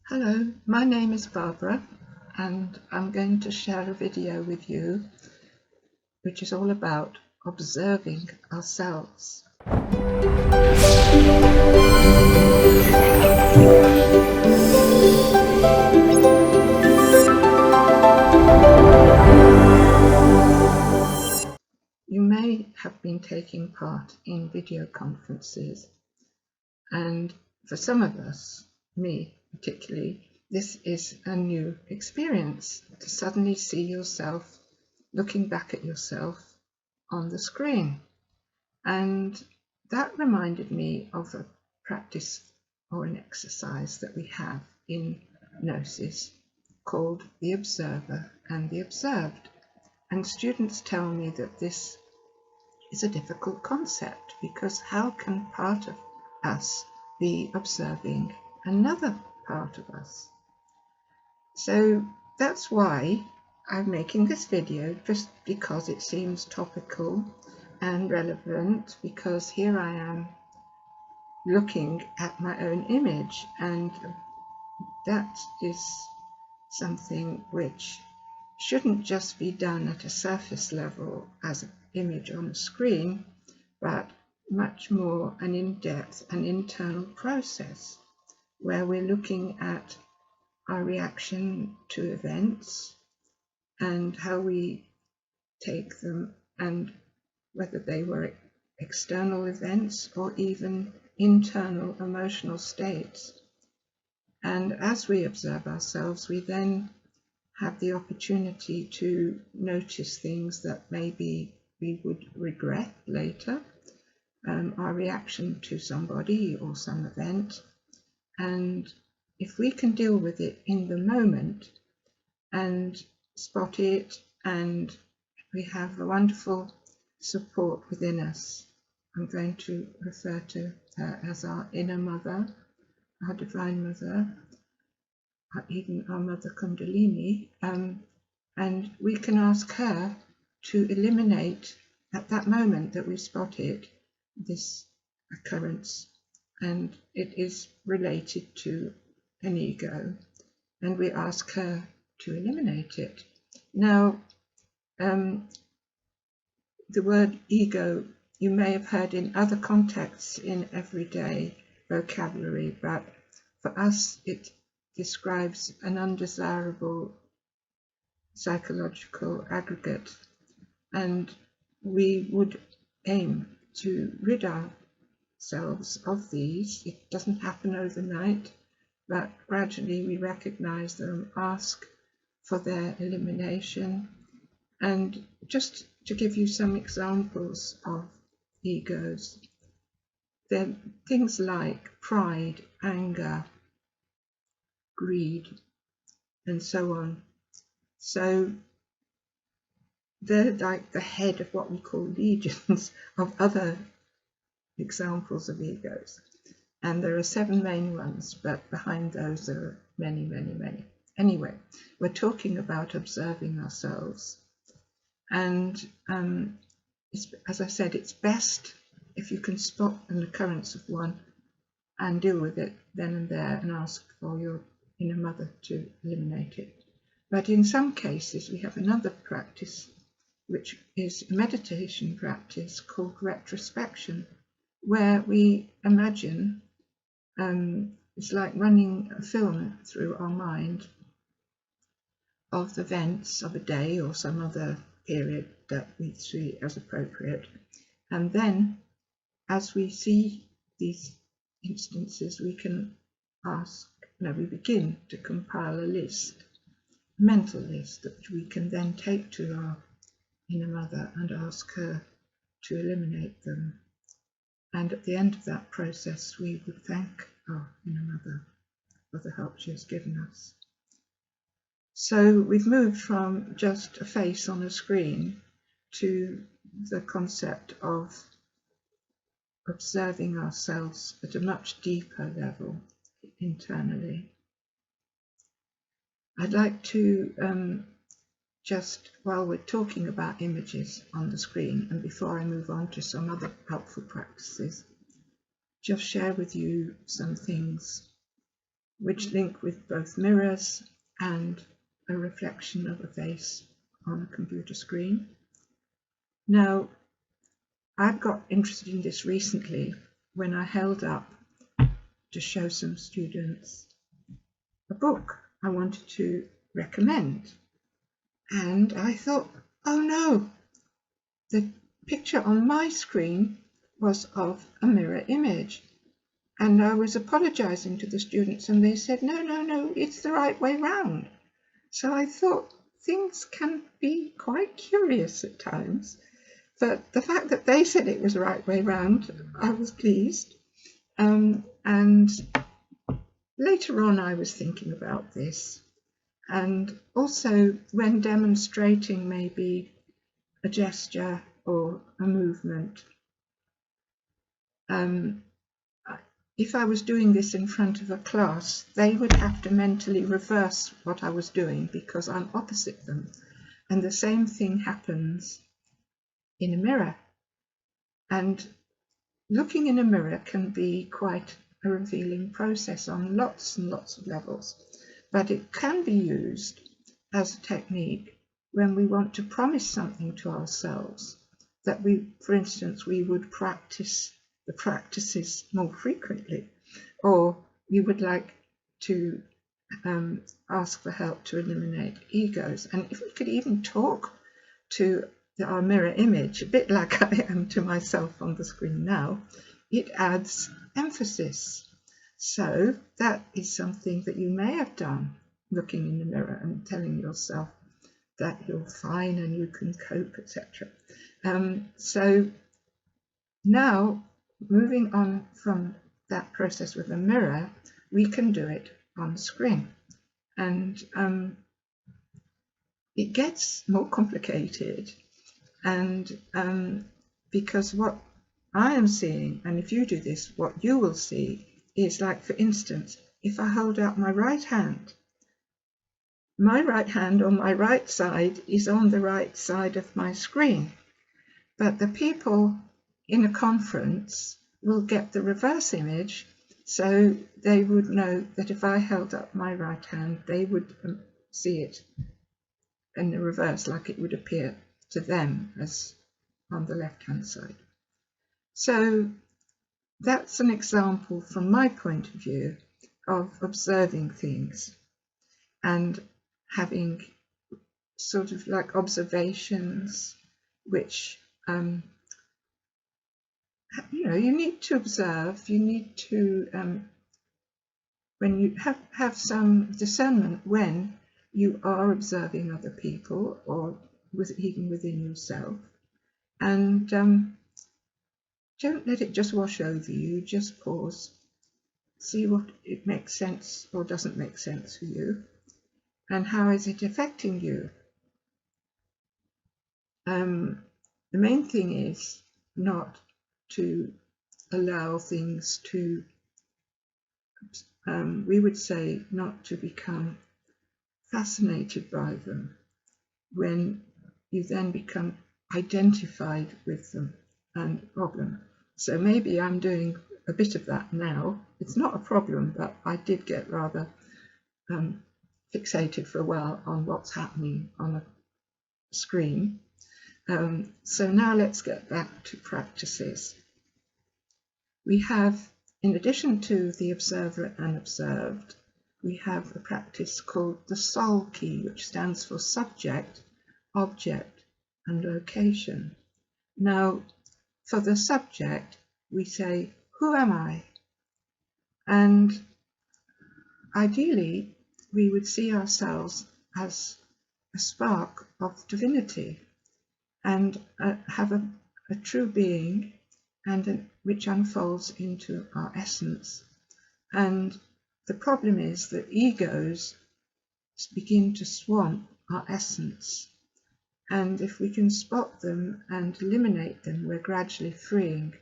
Hello, my name is Barbara and I'm going to share a video with you which is all about observing ourselves. You may have been taking part in video conferences, and for some of us, me particularly, this is a new experience to suddenly see yourself looking back at yourself on the screen. And that reminded me of a practice or an exercise that we have in Gnosis called the observer and the observed. And students tell me that this is a difficult concept because how can part of us be observing another part of us? So that's why I'm making this video, just because it seems topical and relevant, because here I am looking at my own image, and that is something which shouldn't just be done at a surface level as an image on a screen, but much more an in-depth and internal process where we're looking at our reaction to events and how we take them, and whether they were external events or even internal emotional states. And as we observe ourselves, we then have the opportunity to notice things that maybe we would regret later, our reaction to somebody or some event. And if we can deal with it in the moment and spot it, and we have a wonderful support within us. I'm going to refer to her as our inner mother, our divine mother, even our mother Kundalini, and we can ask her to eliminate at that moment that we spotted this occurrence, and it is related to an ego, and we ask her to eliminate it. Now, the word ego you may have heard in other contexts in everyday vocabulary, but for us it describes an undesirable psychological aggregate, and we would aim to rid ourselves of these. It doesn't happen overnight, but gradually we recognize them, ask for their elimination. And just to give you some examples of egos, they're things like pride, anger, greed, and so on. So they're like the head of what we call legions of other examples of egos. And there are 7 main ones, but behind those there are many, many, many. Anyway, we're talking about observing ourselves. And as I said, it's best if you can spot an occurrence of one and deal with it then and there and ask for your inner mother to eliminate it. But in some cases, we have another practice, which is a meditation practice called retrospection, where we imagine it's like running a film through our mind of the events of a day or some other period that we see as appropriate. And then as we see these instances, we can we begin to compile a list, a mental list, that we can then take to our inner mother and ask her to eliminate them. And at the end of that process, we would thank our inner mother for the help she has given us. So we've moved from just a face on a screen to the concept of observing ourselves at a much deeper level internally. I'd like to just, while we're talking about images on the screen, and before I move on to some other helpful practices, just share with you some things which link with both mirrors and a reflection of a face on a computer screen. Now, I've got interested in this recently when I held up to show some students a book I wanted to recommend. And I thought, oh no, the picture on my screen was of a mirror image. And I was apologizing to the students and they said, no, it's the right way round. So I thought things can be quite curious at times. But the fact that they said it was the right way round, I was pleased. And later on, I was thinking about this. And also, when demonstrating maybe a gesture or a movement, if I was doing this in front of a class, they would have to mentally reverse what I was doing because I'm opposite them. And the same thing happens in a mirror. And looking in a mirror can be quite a revealing process on lots and lots of levels, but it can be used as a technique when we want to promise something to ourselves that we, for instance, we would practice the practices more frequently, or we would like to ask for help to eliminate egos. And if we could even talk to our mirror image, a bit like I am to myself on the screen now, it adds emphasis. So that is something that you may have done, looking in the mirror and telling yourself that you're fine and you can cope, etc. So now, moving on from that process with a mirror, we can do it on screen. And it gets more complicated. And because what I am seeing, and if you do this, what you will see is, like, for instance, if I hold out my right hand on my right side is on the right side of my screen. But the people in a conference will get the reverse image, so they would know that if I held up my right hand, they would see it in the reverse, like it would appear to them as on the left-hand side. So that's an example from my point of view of observing things and having sort of like observations which you need to observe, you need to when you have some discernment when you are observing other people or even within yourself, and don't let it just wash over you. Just pause, see what it makes sense or doesn't make sense for you, and how is it affecting you. The main thing is not to allow things to, we would say, not to become fascinated by them when you then become identified with them and problem. So maybe I'm doing a bit of that now. It's not a problem, but I did get rather fixated for a while on what's happening on a screen. So now let's get back to practices. We have, in addition to the observer and observed, we have a practice called the SOL key, which stands for subject, object, and location. Now, for the subject, we say, who am I? And ideally, we would see ourselves as a spark of divinity and have a true being and which unfolds into our essence. And the problem is that egos begin to swamp our essence. And if we can spot them and eliminate them, we're gradually freeing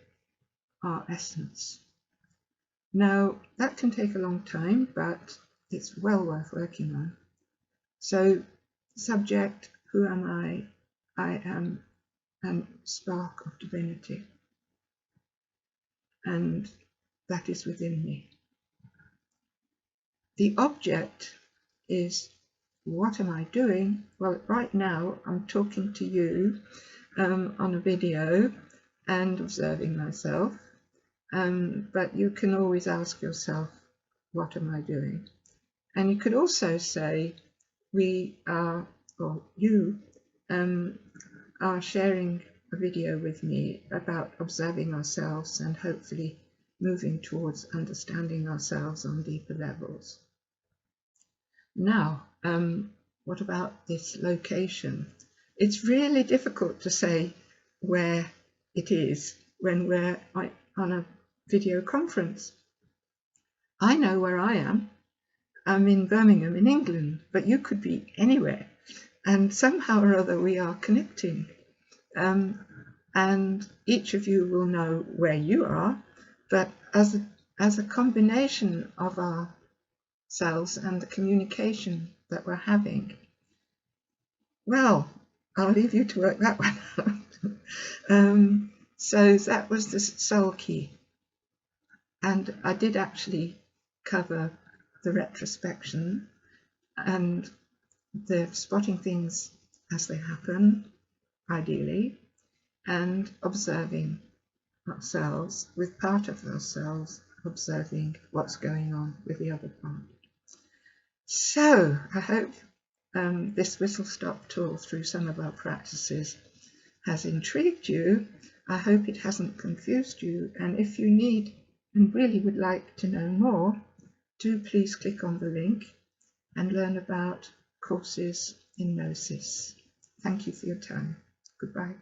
our essence. Now, that can take a long time, but it's well worth working on. So, subject, who am I? I am a spark of divinity. And that is within me. the object is, what am I doing? Well, right now I'm talking to you on a video and observing myself, but you can always ask yourself, what am I doing? And you could also say, we are, or you are sharing a video with me about observing ourselves and hopefully moving towards understanding ourselves on deeper levels. Now, what about this location? It's really difficult to say where it is when we're on a video conference. I know where I am. I'm in Birmingham in England, but you could be anywhere. And somehow or other we are connecting. And each of you will know where you are, but as a combination of ourselves and the communication that we're having, well, I'll leave you to work that one out. So that was the soul key. And I did actually cover the retrospection and the spotting things as they happen, ideally, and observing ourselves with part of ourselves, observing what's going on with the other part. So I hope this whistle-stop tour through some of our practices has intrigued you. I hope it hasn't confused you, and if you need and really would like to know more, do please click on the link and learn about courses in Gnosis. Thank you for your time. Goodbye.